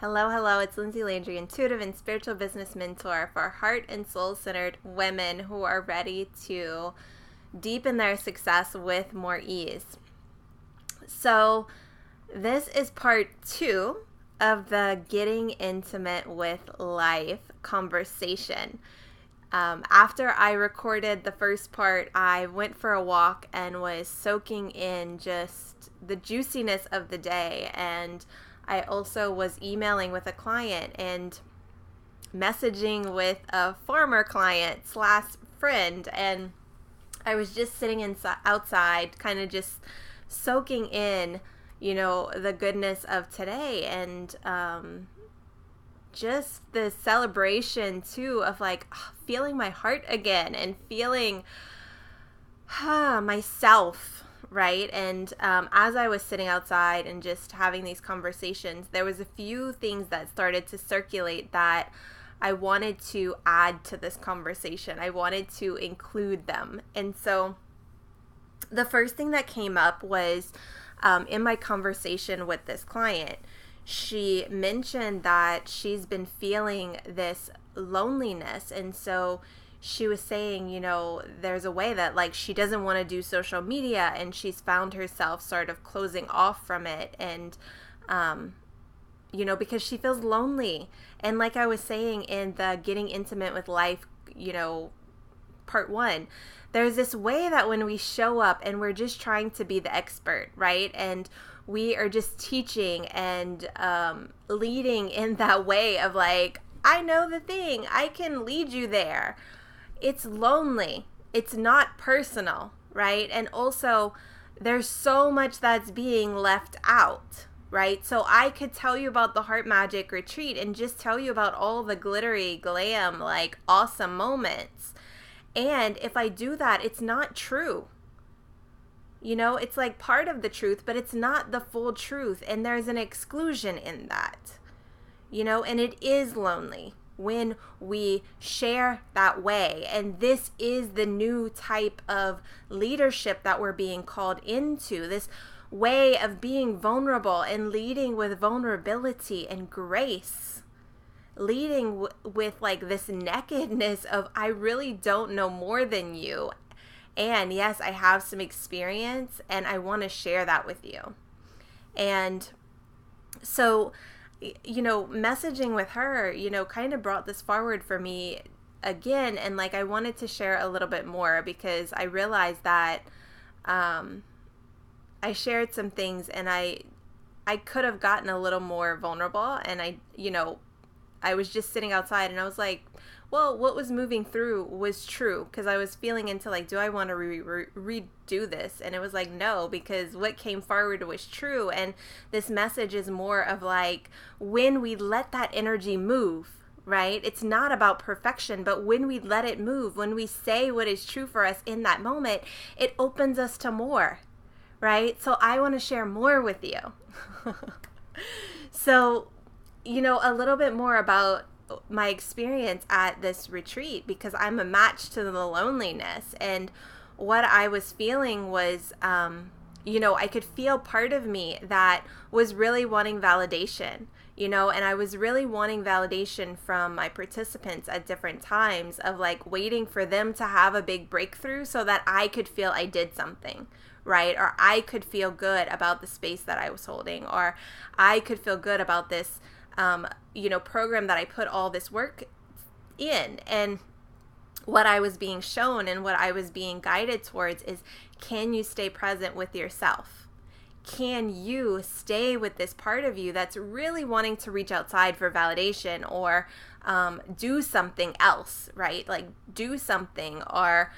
Hello, hello. It's Lindsay Landry, intuitive and spiritual business mentor for heart and soul-centered women who are ready to deepen their success with more ease. So this is part 2 of the Getting Intimate with Life conversation. After I recorded the first part, I went for a walk and was soaking in just the juiciness of the day. And I also was emailing with a client and messaging with a former client / friend. And I was just sitting outside, kind of just soaking in, the goodness of today. And just the celebration too of feeling my heart again and feeling myself, right? And as I was sitting outside and just having these conversations, there was a few things that started to circulate that I wanted to add to this conversation. I wanted to include them. And so the first thing that came up was in my conversation with this client, she mentioned that she's been feeling this loneliness. And so she was saying, there's a way that she doesn't want to do social media, and she's found herself sort of closing off from it. And, because she feels lonely. And like I was saying in the Getting Intimate with Life, part 1, there's this way that when we show up and we're just trying to be the expert, right? And we are just teaching and leading in that way of I know the thing, I can lead you there. It's lonely. It's not personal, right? And also there's so much that's being left out, right? So I could tell you about the Heart Magic Retreat and just tell you about all the glittery, glam, awesome moments. And if I do that, it's not true. It's part of the truth, but it's not the full truth. And there's an exclusion in that, and it is lonely when we share that way. And this is the new type of leadership that we're being called into, this way of being vulnerable and leading with vulnerability and grace, leading with this nakedness of, I really don't know more than you. And yes, I have some experience and I want to share that with you. And so, messaging with her, kind of brought this forward for me again. And I wanted to share a little bit more because I realized that I shared some things and I could have gotten a little more vulnerable. And I was just sitting outside and I was like, well, what was moving through was true, because I was feeling into do I want to redo this? And it was no, because what came forward was true. And this message is more of when we let that energy move, right? It's not about perfection, but when we let it move, when we say what is true for us in that moment, it opens us to more, right? So I want to share more with you. So, a little bit more about my experience at this retreat, because I'm a match to the loneliness. And what I was feeling was, I could feel part of me that was really wanting validation, and I was really wanting validation from my participants at different times of waiting for them to have a big breakthrough so that I could feel I did something, right? Or I could feel good about the space that I was holding, or I could feel good about this program that I put all this work in. And what I was being shown and what I was being guided towards is, can you stay present with yourself? Can you stay with this part of you that's really wanting to reach outside for validation, or do something else, right? Do something or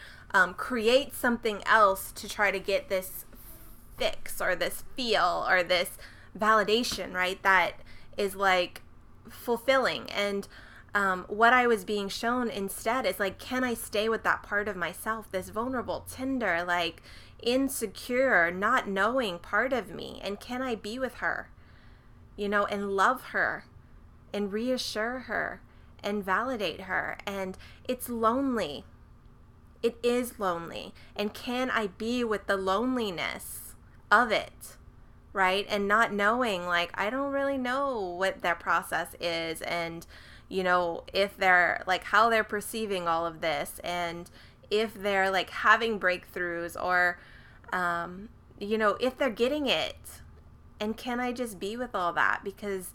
create something else to try to get this fix or this feel or this validation, right? That is fulfilling. And what I was being shown instead is can I stay with that part of myself, this vulnerable, tender, insecure, not knowing part of me, and can I be with her, and love her and reassure her and validate her? And it's lonely. It is lonely. And can I be with the loneliness of it? right? And not knowing, like, I don't really know what their process is, and, you know, if they're, like, how they're perceiving all of this, and if they're, like, having breakthroughs, or, you know, if they're getting it. And can I just be with all that? Because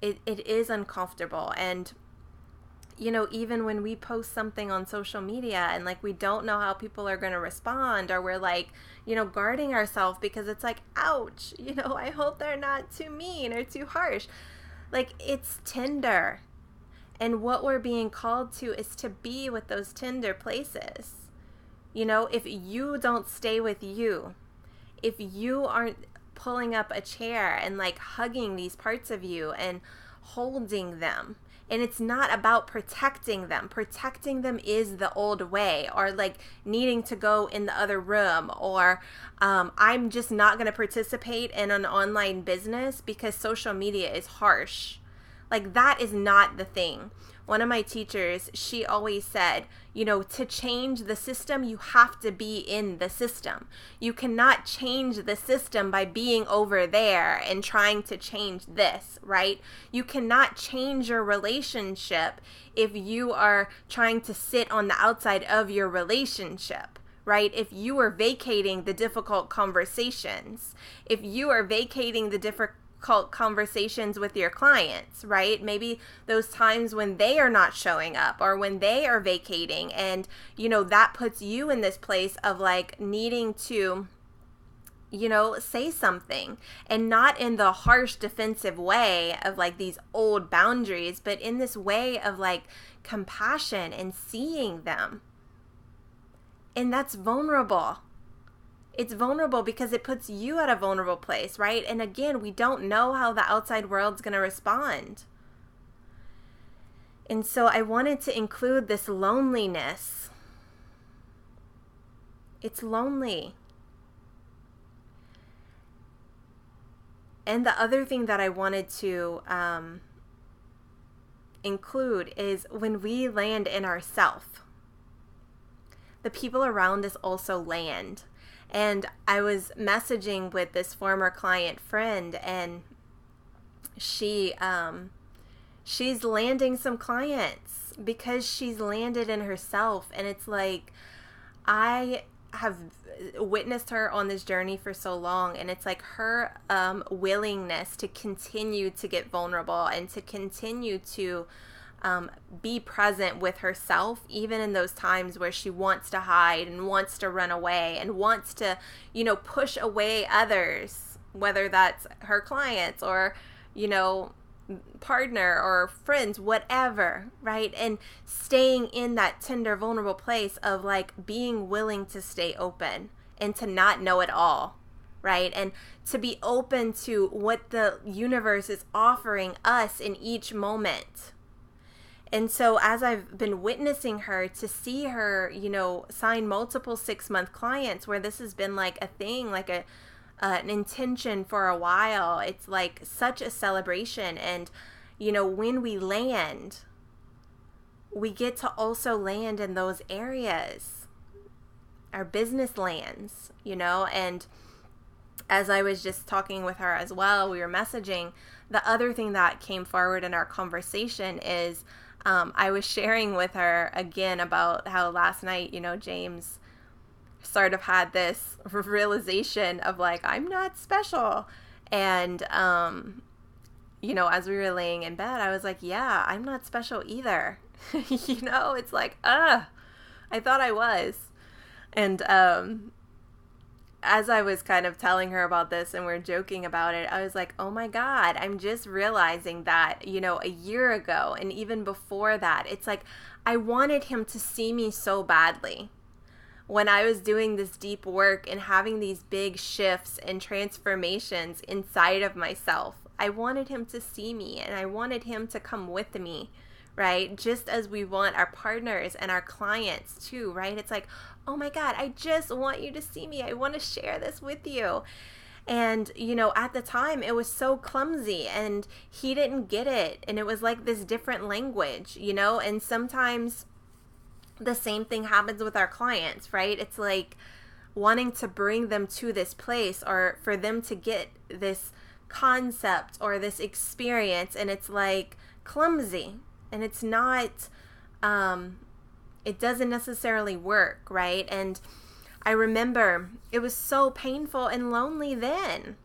it is uncomfortable. And, you know, even when we post something on social media and, like, we don't know how people are going to respond, or we're, like, you know, guarding ourselves because it's like, ouch, you know, I hope they're not too mean or too harsh. Like, it's tender. And what we're being called to is to be with those tender places. You know, if you don't stay with you, if you aren't pulling up a chair and, like, hugging these parts of you and holding them. And it's not about protecting them. Protecting them is the old way, or, like, needing to go in the other room, or I'm just not going to participate in an online business because social media is harsh. Like, that is not the thing. One of my teachers, she always said, you know, to change the system, you have to be in the system. You cannot change the system by being over there and trying to change this, right? You cannot change your relationship if you are trying to sit on the outside of your relationship, right? If you are vacating the difficult conversations, if you are vacating the difficult conversations with your clients, right? Maybe those times when they are not showing up, or when they are vacating, and, you know, that puts you in this place of, like, needing to, you know, say something, and not in the harsh defensive way of, like, these old boundaries, but in this way of, like, compassion and seeing them. And that's vulnerable. It's vulnerable because it puts you at a vulnerable place, right? And again, we don't know how the outside world's going to respond. And so I wanted to include this loneliness. It's lonely. And the other thing that I wanted to include is when we land in ourself, the people around us also land. And I was messaging with this former client friend, and she's landing some clients because she's landed in herself. And it's like, I have witnessed her on this journey for so long, and it's like her willingness to continue to get vulnerable and to continue to be present with herself, even in those times where she wants to hide and wants to run away and wants to, you know, push away others, whether that's her clients or, you know, partner or friends, whatever, right? And staying in that tender, vulnerable place of, like, being willing to stay open and to not know it all, right? And to be open to what the universe is offering us in each moment. And so as I've been witnessing her, to see her, you know, sign multiple 6-month clients where this has been like a thing, like an intention for a while, it's like such a celebration. And, you know, when we land, we get to also land in those areas, our business lands, you know. And as I was just talking with her as well, we were messaging, the other thing that came forward in our conversation is, I was sharing with her again about how last night, you know, James sort of had this realization of, like, I'm not special. And, you know, as we were laying in bed, I was like, yeah, I'm not special either. You know, it's like, I thought I was. And, as I was kind of telling her about this and we're joking about it, I was like, oh my God, I'm just realizing that, you know, a year ago and even before that, it's like I wanted him to see me so badly. When I was doing this deep work and having these big shifts and transformations inside of myself, I wanted him to see me, and I wanted him to come with me, right? Just as we want our partners and our clients too, right? It's like, oh my God, I just want you to see me. I want to share this with you. And, you know, at the time it was so clumsy and he didn't get it. And it was like this different language, you know, and sometimes the same thing happens with our clients, right? It's like, wanting to bring them to this place, or for them to get this concept or this experience, and it's like clumsy, and it's not, it doesn't necessarily work, right? And I remember it was so painful and lonely then,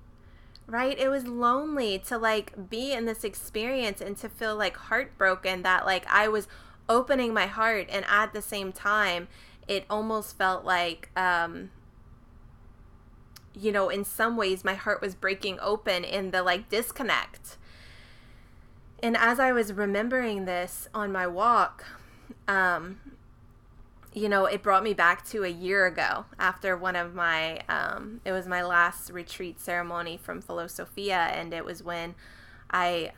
right? It was lonely to like be in this experience and to feel like heartbroken that like I was opening my heart, and at the same time it almost felt like in some ways my heart was breaking open in the like disconnect. And as I was remembering this on my walk, it brought me back to a year ago after one of my, it was my last retreat ceremony from Philosophia, and it was when I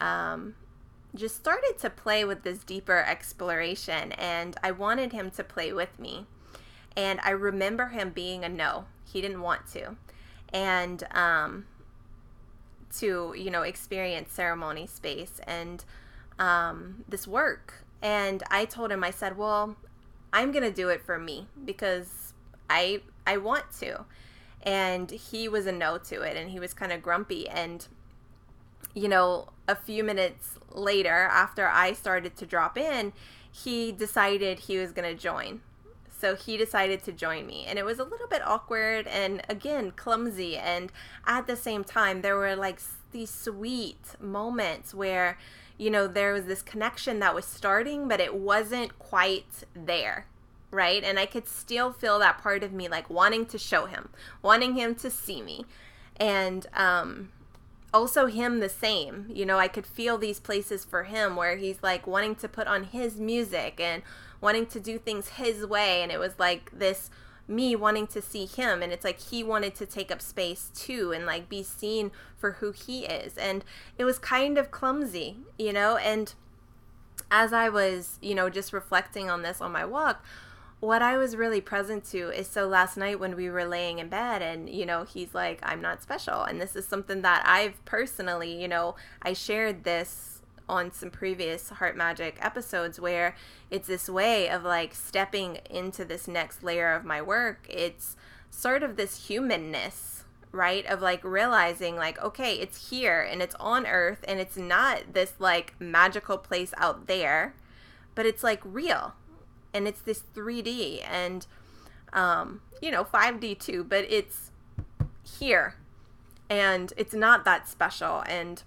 just started to play with this deeper exploration, and I wanted him to play with me. And I remember him being a no. He didn't want to. And to, experience ceremony space and this work. And I told him, I said, well, I'm going to do it for me because I want to. And he was a no to it, and he was kind of grumpy. And, a few minutes later, after I started to drop in, he decided he was going to join. So he decided to join me, and it was a little bit awkward and, again, clumsy. And at the same time, there were like these sweet moments where, there was this connection that was starting, but it wasn't quite there, right? And I could still feel that part of me like wanting to show him, wanting him to see me. And also him the same. I could feel these places for him where he's like wanting to put on his music and wanting to do things his way. And it was like this me wanting to see him, and it's like he wanted to take up space too and like be seen for who he is. And it was kind of clumsy, and as I was, just reflecting on this on my walk, what I was really present to is, so last night when we were laying in bed and, he's like, I'm not special. And this is something that I've personally, I shared this on some previous Heart Magic episodes, where it's this way of like stepping into this next layer of my work. It's sort of this humanness, right? Of like realizing like, okay, it's here and it's on earth, and it's not this like magical place out there, but it's like real. And it's this 3D and, 5D too, but it's here, and it's not that special, and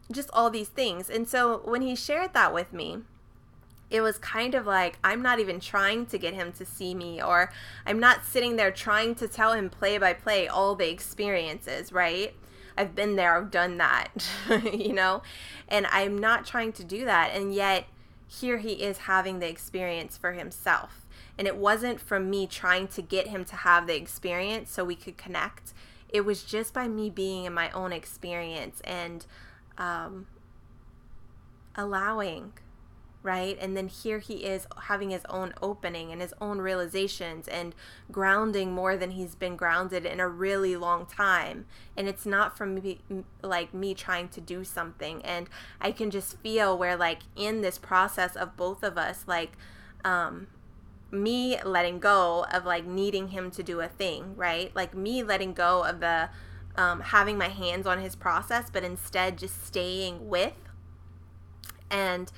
just all these things. And so when he shared that with me, it was kind of like, I'm not even trying to get him to see me, or I'm not sitting there trying to tell him play by play all the experiences, right? I've been there, I've done that, and I'm not trying to do that. And yet here he is having the experience for himself. And it wasn't from me trying to get him to have the experience so we could connect. It was just by me being in my own experience and allowing, right? And then here he is having his own opening and his own realizations and grounding more than he's been grounded in a really long time. And it's not from me, like me trying to do something. And I can just feel where like in this process of both of us, like me letting go of like needing him to do a thing, right? Like me letting go of the having my hands on his process, but instead just staying with. And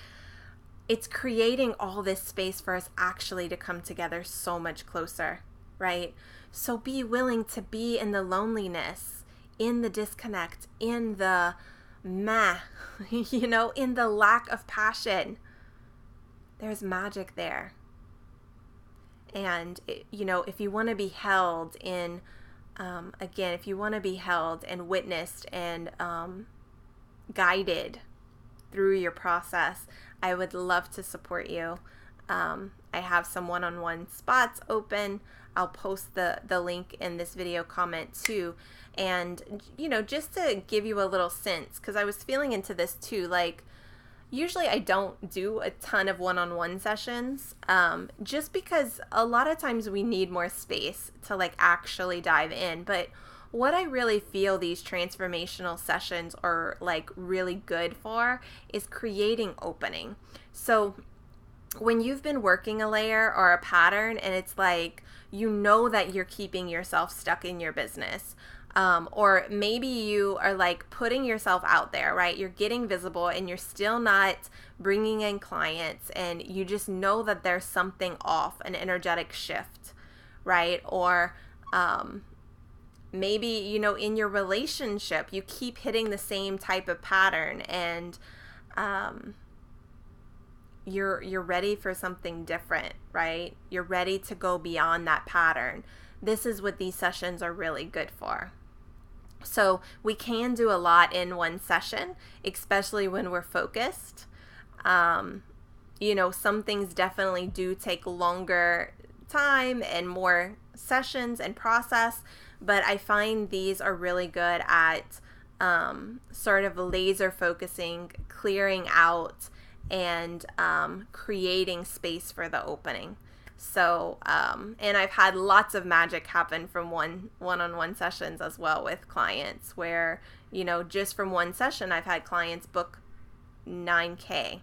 it's creating all this space for us actually to come together so much closer, right? So be willing to be in the loneliness, in the disconnect, in the meh, in the lack of passion. There's magic there. And, if you want to be held in, again, if you want to be held and witnessed and guided through your process, I would love to support you. I have some one-on-one spots open. I'll post the link in this video comment too. And, just to give you a little sense, because I was feeling into this too, like, usually I don't do a ton of one-on-one sessions, just because a lot of times we need more space to like actually dive in. But what I really feel these transformational sessions are like really good for is creating opening. So when you've been working a layer or a pattern and it's like, you know that you're keeping yourself stuck in your business. Or maybe you are like putting yourself out there, right? You're getting visible and you're still not bringing in clients, and you just know that there's something off, an energetic shift, right? Or maybe, you know, in your relationship, you keep hitting the same type of pattern, and you're ready for something different, right? You're ready to go beyond that pattern. This is what these sessions are really good for. So we can do a lot in one session, especially when we're focused. You know, some things definitely do take longer time and more sessions and process, but I find these are really good at sort of laser focusing, clearing out, and creating space for the opening. So, and I've had lots of magic happen from one-on-one sessions as well with clients, where, you know, just from one session, I've had clients book 9K,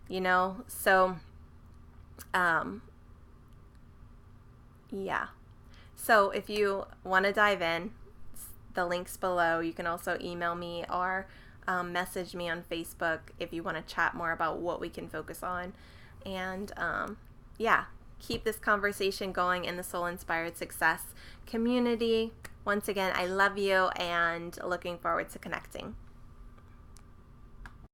you know, so, yeah. So if you want to dive in, the link's below. You can also email me or message me on Facebook if you want to chat more about what we can focus on. And yeah, keep this conversation going in the Soul Inspired Success community. Once again, I love you and looking forward to connecting.